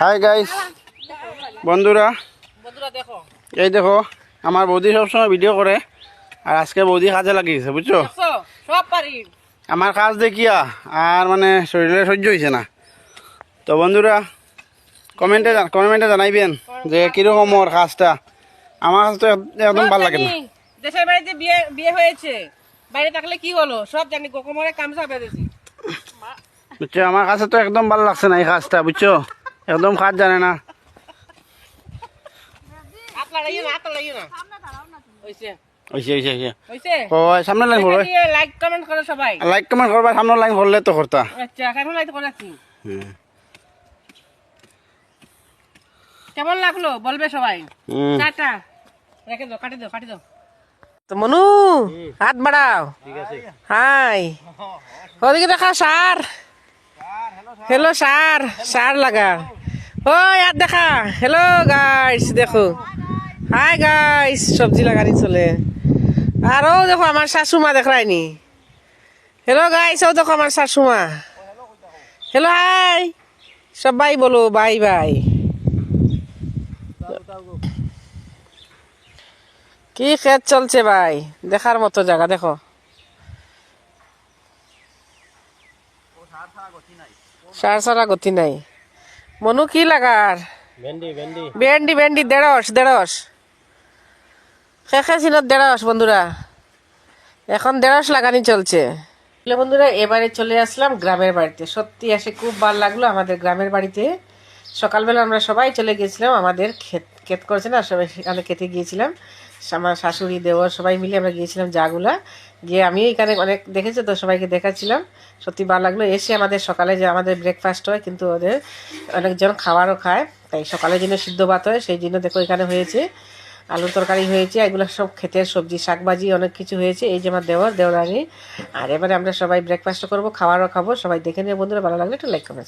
Hi guys বন্ধুরা, এই দেখো আমার বৌদি সবসময় ভিডিও করে আর আজকে বৌদি কাজে লাগিয়েছে, বুঝছো? আমার কাজ দেখিয়া আর মানে শরীরে সহ্য হয়েছে না। তো বন্ধুরা কমেন্টে জানাইবেন যে কিরকম ওর কাজটা। আমার কাজ তো একদম ভালো লাগে না। দেশের বাড়িতে বিয়ে হয়েছে, বাইরে থাকলে কি হলো সব জানি, কোমরে কামছা বেঁধেছি, বুঝছো? আমার কাছে তো একদম ভালো লাগছে না এই কাজটা, বুঝছো? একদম কাজ জানে না। সামনে লাইন ভরবে, লাইক কমেন্ট করো সবাই, লাইক কমেন্ট করবা, সামনে লাইন ভরলে তো করতা। আচ্ছা কেমন লাইক করেছি, কেমন লাগলো বলবে সবাই। টাটা, রেখে দাও, কাটি দাও। তো মনু হাত বাড়াও। হাই, ওদিকে দেখা সার, হ্যালো সার লাগা। ওই হাত দেখা, হ্যালো গাইস, দেখো হাই গাইস, সবজি লাগানি চলে। আর ও দেখো আমার শাশুমা দেখায়নি। হ্যালো গাইস, ও দেখো আমার শাশুমা। হ্যালো হাই, সবাই বলো বাই বাই। কি খেত চলছে ভাই, দেখার মতো জায়গা। দেখো সার সারা গতি নাই। মনু কি লাগার? ভেন্ডি দেড়শ খেখে চিনত দেড়শ। বন্ধুরা এখন দেড়শ লাগানি চলছে। বন্ধুরা এবারে চলে আসলাম গ্রামের বাড়িতে। সত্যি এসে খুব ভালো লাগলো আমাদের গ্রামের বাড়িতে। সকালবেলা আমরা সবাই চলে গিয়েছিলাম, আমাদের ক্ষেত করেছে না, সবাই সেখানে খেতে গিয়েছিলাম। আমার শাশুড়ি দেওয়ার সবাই মিলে আমরা গিয়েছিলাম জাগুলা গিয়ে। আমি এখানে অনেক দেখেছি তো, সবাইকে দেখাচ্ছিলাম। সত্যি ভালো লাগলো। এসে আমাদের সকালে যে আমাদের ব্রেকফাস্ট হয়, কিন্তু ওদের অনেকজন খাবারও খায়, তাই সকালের জন্য সিদ্ধ ভাত হয়, সেই জন্য দেখো এখানে হয়েছে আলুর তরকারি হয়েছে, এগুলো সব ক্ষেতের সবজি, শাকভাজি অনেক কিছু হয়েছে। এই যে আমার দেওরানি। আর এবারে আমরা সবাই ব্রেকফাস্ট করবো, খাবারও খাবো। সবাই দেখে নিয়ে বন্ধুরা, ভালো লাগলে একটু লাইক করবেন।